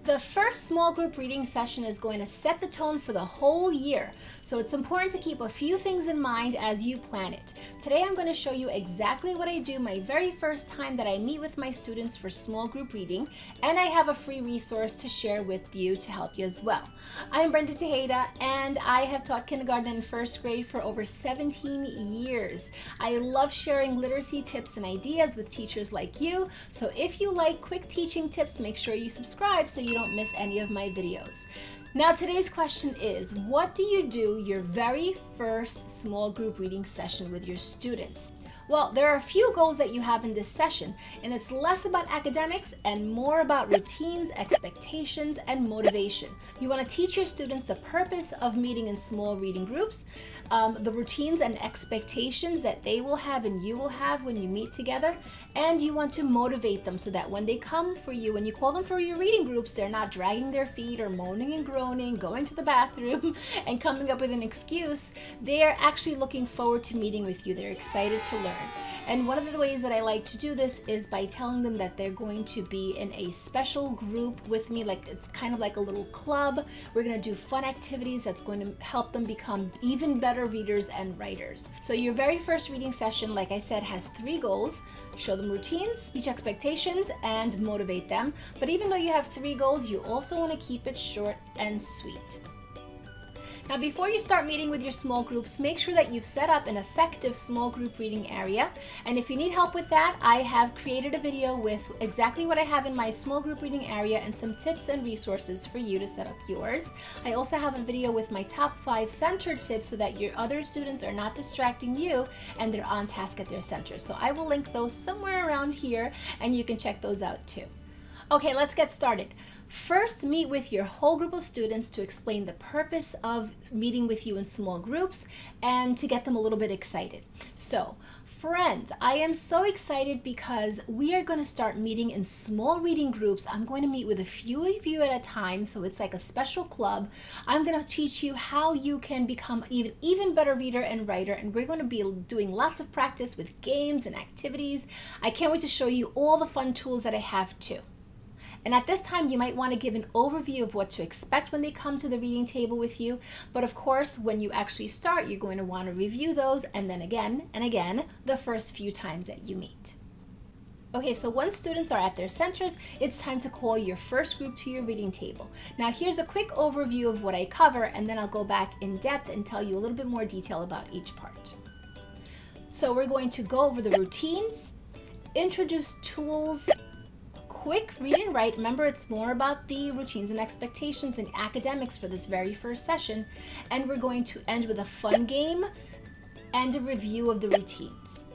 The first small group reading session is going to set the tone for the whole year, so it's important to keep a few things in mind as you plan it. Today I'm going to show you exactly what I do my very first time that I meet with my students for small group reading, and I have a free resource to share with you to help you as well. I'm Brenda Tejeda, and I have taught kindergarten and first grade for over 17 years. I love sharing literacy tips and ideas with teachers like you, so if you like quick teaching tips, make sure you subscribe so you don't miss any of my videos. Now today's question is, what do you do your very first small group reading session with your students? Well, there are a few goals that you have in this session, and it's less about academics and more about routines, expectations, and motivation. You want to teach your students the purpose of meeting in small reading groups, the routines and expectations that they will have and you will have when you meet together, and you want to motivate them so that when they come for you, when you call them for your reading groups, they're not dragging their feet or moaning and groaning, going to the bathroom and coming up with an excuse. They're actually looking forward to meeting with you. They're excited to learn. And one of the ways that I like to do this is by telling them that they're going to be in a special group with me, like it's kind of like a little club. We're going to do fun activities that's going to help them become even better readers and writers. So your very first reading session, like I said, has 3 goals. Show them routines, teach expectations, and motivate them. But even though you have 3 goals, you also want to keep it short and sweet. Now, before you start meeting with your small groups, make sure that you've set up an effective small group reading area. And if you need help with that, I have created a video with exactly what I have in my small group reading area and some tips and resources for you to set up yours. I also have a video with my top 5 center tips so that your other students are not distracting you and they're on task at their center. So I will link those somewhere around here and you can check those out too. Okay, let's get started. First, meet with your whole group of students to explain the purpose of meeting with you in small groups and to get them a little bit excited. So, friends, I am so excited because we are going to start meeting in small reading groups. I'm going to meet with a few of you at a time, so it's like a special club. I'm going to teach you how you can become even better reader and writer, and we're going to be doing lots of practice with games and activities. I can't wait to show you all the fun tools that I have too. And at this time, you might want to give an overview of what to expect when they come to the reading table with you. But of course, when you actually start, you're going to want to review those and then again and again the first few times that you meet. Okay, so once students are at their centers, it's time to call your first group to your reading table. Now here's a quick overview of what I cover, and then I'll go back in depth and tell you a little bit more detail about each part. So we're going to go over the routines, introduce tools, quick read and write. Remember, it's more about the routines and expectations than academics for this very first session. And we're going to end with a fun game and a review of the routines.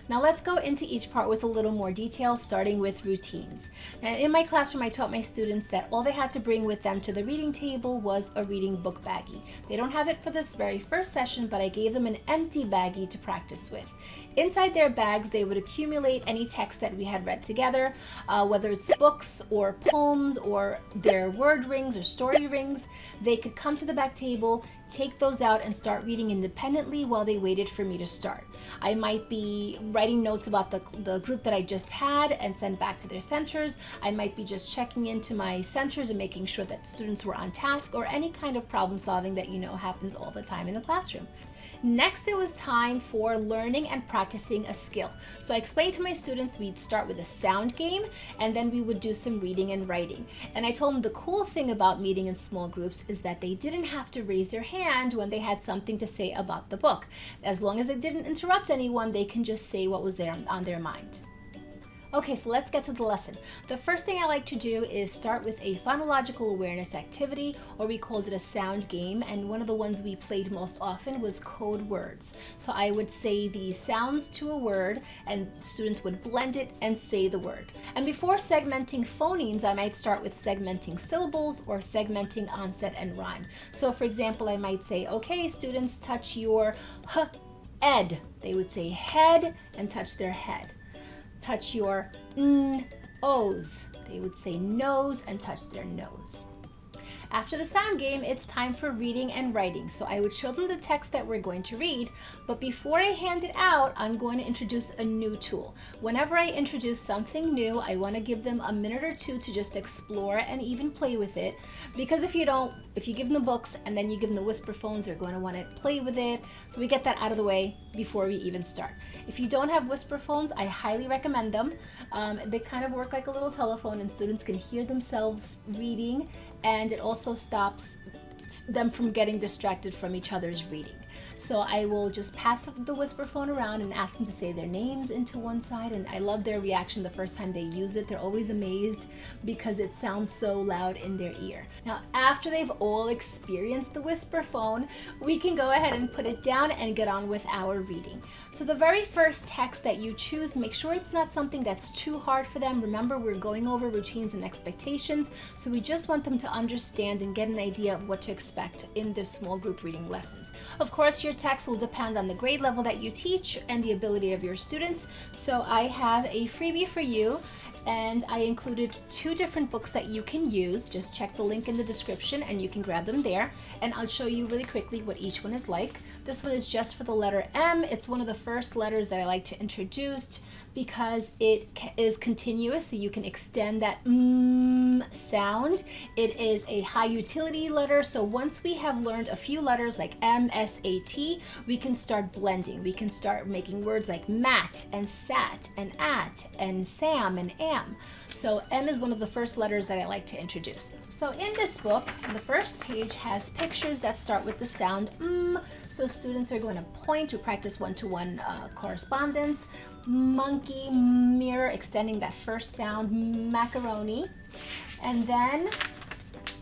Now let's go into each part with a little more detail, starting with routines. Now, in my classroom, I taught my students that all they had to bring with them to the reading table was a reading book baggie. They don't have it for this very first session, but I gave them an empty baggie to practice with. Inside their bags, they would accumulate any text that we had read together, whether it's books or poems or their word rings or story rings. They could come to the back table, take those out, and start reading independently while they waited for me to start. I might be writing notes about the group that I just had and send back to their centers. I might be just checking into my centers and making sure that students were on task, or any kind of problem solving that you know happens all the time in the classroom. Next, it was time for learning and practicing a skill. So I explained to my students we'd start with a sound game, and then we would do some reading and writing. And I told them the cool thing about meeting in small groups is that they didn't have to raise their hand when they had something to say about the book. As long as it didn't interrupt anyone, they can just say what was there on their mind. Okay, so let's get to the lesson. The first thing I like to do is start with a phonological awareness activity, or we called it a sound game, and one of the ones we played most often was code words. So I would say the sounds to a word, and students would blend it and say the word. And before segmenting phonemes, I might start with segmenting syllables or segmenting onset and rhyme. So for example, I might say, okay, students, touch your ed. They would say head and touch their head. Touch your nose. They would say nose and touch their nose. After the sound game, it's time for reading and writing. So I would show them the text that we're going to read, but before I hand it out, I'm going to introduce a new tool. Whenever I introduce something new, I want to give them a minute or two to just explore and even play with it, because if you give them the books and then you give them the whisper phones, they're going to want to play with it. So we get that out of the way before we even start. If you don't have whisper phones, I highly recommend them. They kind of work like a little telephone, and students can hear themselves reading, and it also stops them from getting distracted from each other's reading. So I will just pass the whisper phone around and ask them to say their names into one side, and I love their reaction the first time they use it. They're always amazed because it sounds so loud in their ear. Now, after they've all experienced the whisper phone, we can go ahead and put it down and get on with our reading. So the very first text that you choose, make sure it's not something that's too hard for them. Remember, we're going over routines and expectations, so we just want them to understand and get an idea of what to expect in the small group reading lessons. Of course, your text will depend on the grade level that you teach and the ability of your students. So I have a freebie for you, and I included 2 different books that you can use. Just check the link in the description and you can grab them there, and I'll show you really quickly what each one is like. This one is just for the letter M. It's one of the first letters that I like to introduce because it is continuous, so you can extend that sound. It is a high utility letter, so once we have learned a few letters like M, S, A, T, we can start blending. We can start making words like mat and sat and at and Sam and am. So M is one of the first letters that I like to introduce. So in this book, the first page has pictures that start with the sound so students are going to point to practice one-to-one correspondence. Monkey, mirror, extending that first sound, macaroni. And then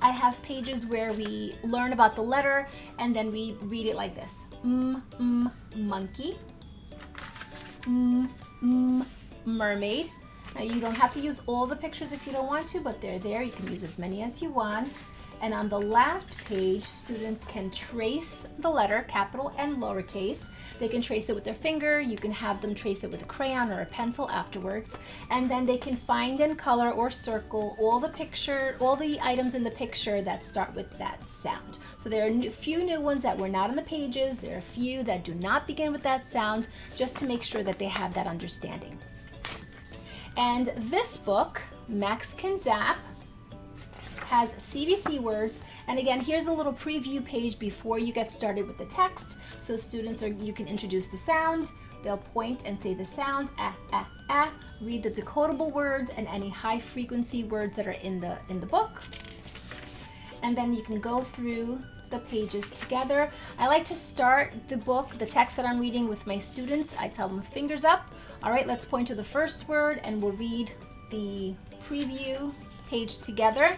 I have pages where we learn about the letter and then we read it like this. Monkey. Mermaid. Now you don't have to use all the pictures if you don't want to, but they're there. You can use as many as you want. And on the last page, students can trace the letter, capital and lowercase. They can trace it with their finger. You can have them trace it with a crayon or a pencil afterwards. And then they can find in color or circle all the items in the picture that start with that sound. So there are a few new ones that were not on the pages. There are a few that do not begin with that sound, just to make sure that they have that understanding. And this book, Max Can Zap, has CBC words, and again, here's a little preview page before you get started with the text. So you can introduce the sound, they'll point and say the sound, read the decodable words and any high frequency words that are in the book. And then you can go through the pages together. I like to start the text that I'm reading with my students. I tell them fingers up. All right, let's point to the first word and we'll read the preview page together.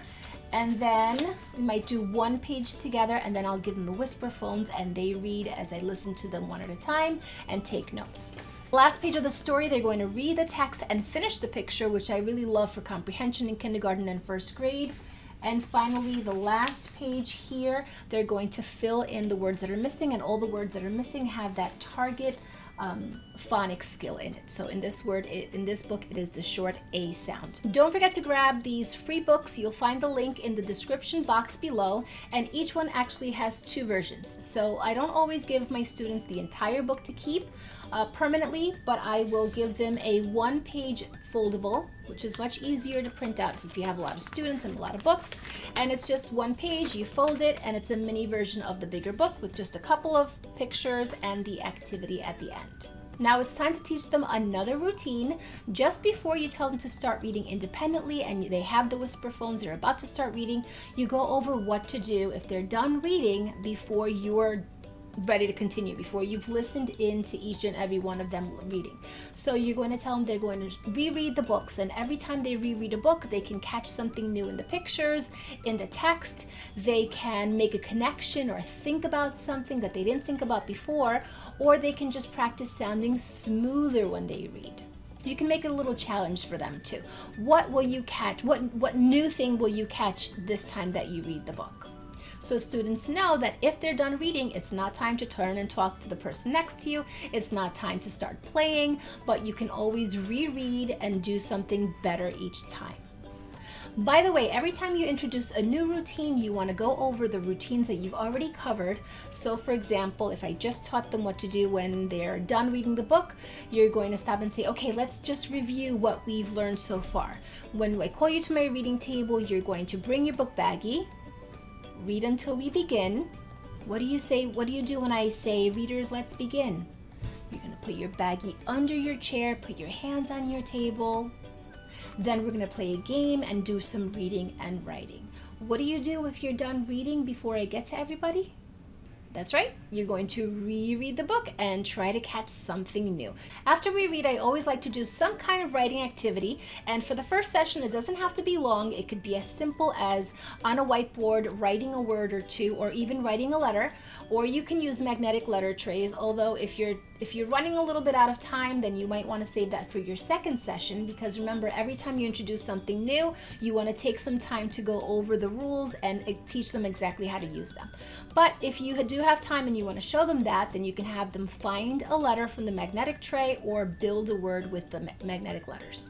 And then we might do one page together, and then I'll give them the whisper phones and they read as I listen to them one at a time and take notes. Last page of the story, they're going to read the text and finish the picture, which I really love for comprehension in kindergarten and first grade. And finally, the last page here, they're going to fill in the words that are missing, and all the words that are missing have that target phonic skill in it. So in this book, it is the short A sound. Don't forget to grab these free books. You'll find the link in the description box below, and each one actually has 2 versions. So I don't always give my students the entire book to keep permanently, but I will give them a 1-page foldable, which is much easier to print out if you have a lot of students and a lot of books. And it's just 1 page, you fold it, and it's a mini version of the bigger book with just a couple of pictures and the activity at the end. Now it's time to teach them another routine. Just before you tell them to start reading independently and they have the whisper phones, they're about to start reading, you go over what to do if they're done reading before you're ready to continue, before you've listened in to each and every one of them reading. So you're going to tell them they're going to reread the books, and every time they reread a book, they can catch something new in the pictures, in the text. They can make a connection or think about something that they didn't think about before, or they can just practice sounding smoother when they read. You can make it a little challenge for them too. What will you catch? What new thing will you catch this time that you read the book? So students know that if they're done reading, it's not time to turn and talk to the person next to you. It's not time to start playing, but you can always reread and do something better each time. By the way, every time you introduce a new routine, you want to go over the routines that you've already covered. So for example, if I just taught them what to do when they're done reading the book, you're going to stop and say, okay, let's just review what we've learned so far. When I call you to my reading table, you're going to bring your book baggie, read until we begin. What do you say? What do you do when I say, readers, let's begin? You're going to put your baggie under your chair, put your hands on your table. Then we're going to play a game and do some reading and writing. What do you do if you're done reading before I get to everybody? That's right, you're going to reread the book and try to catch something new. After we read, I always like to do some kind of writing activity. And for the first session, it doesn't have to be long. It could be as simple as on a whiteboard, writing a word or two, or even writing a letter. Or you can use magnetic letter trays, although if you're running a little bit out of time, then you might want to save that for your second session, because remember, every time you introduce something new, you want to take some time to go over the rules and teach them exactly how to use them. But if you do have time and you want to show them that, then you can have them find a letter from the magnetic tray or build a word with the magnetic letters.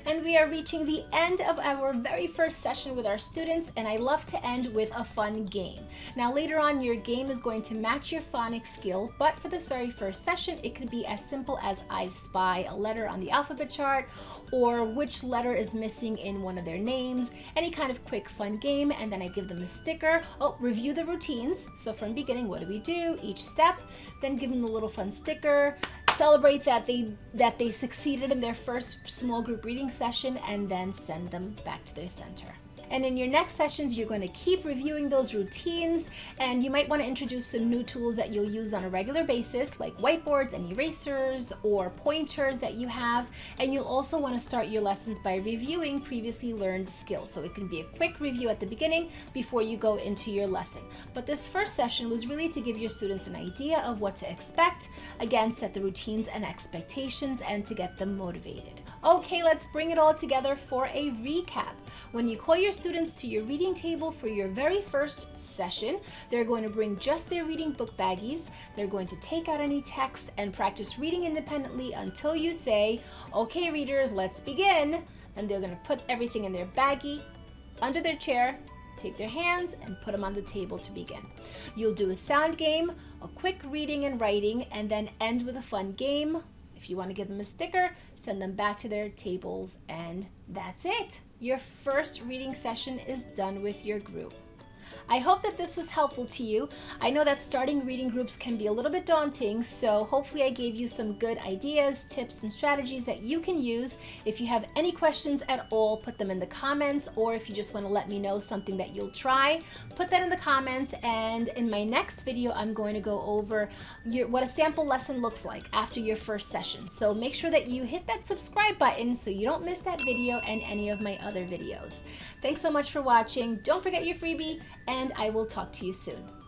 And we are reaching the end of our very first session with our students, and I love to end with a fun game. Now later on, your game is going to match your phonics skill, but for this very first session, it could be as simple as I spy a letter on the alphabet chart, or which letter is missing in one of their names, any kind of quick fun game, and then I give them a sticker. Oh, review the routines. So from beginning, what do we do? Each step, then give them a little fun sticker, celebrate that they succeeded in their first small group reading session, and then send them back to their center. And in your next sessions, you're going to keep reviewing those routines, and you might want to introduce some new tools that you'll use on a regular basis, like whiteboards and erasers or pointers that you have. And you'll also want to start your lessons by reviewing previously learned skills. So it can be a quick review at the beginning before you go into your lesson. But this first session was really to give your students an idea of what to expect, again, set the routines and expectations, and to get them motivated. Okay, let's bring it all together for a recap. When you call your students to your reading table for your very first session, they're going to bring just their reading book baggies. They're going to take out any text and practice reading independently until you say, okay, readers, let's begin. And they're going to put everything in their baggie, under their chair, take their hands and put them on the table to begin. You'll do a sound game, a quick reading and writing, and then end with a fun game. If you want to give them a sticker, send them back to their tables, and that's it. Your first reading session is done with your group. I hope that this was helpful to you. I know that starting reading groups can be a little bit daunting, so hopefully I gave you some good ideas, tips, and strategies that you can use. If you have any questions at all, put them in the comments, or if you just want to let me know something that you'll try, put that in the comments. And in my next video, I'm going to go over what a sample lesson looks like after your first session. So make sure that you hit that subscribe button so you don't miss that video and any of my other videos. Thanks so much for watching. Don't forget your freebie, and I will talk to you soon.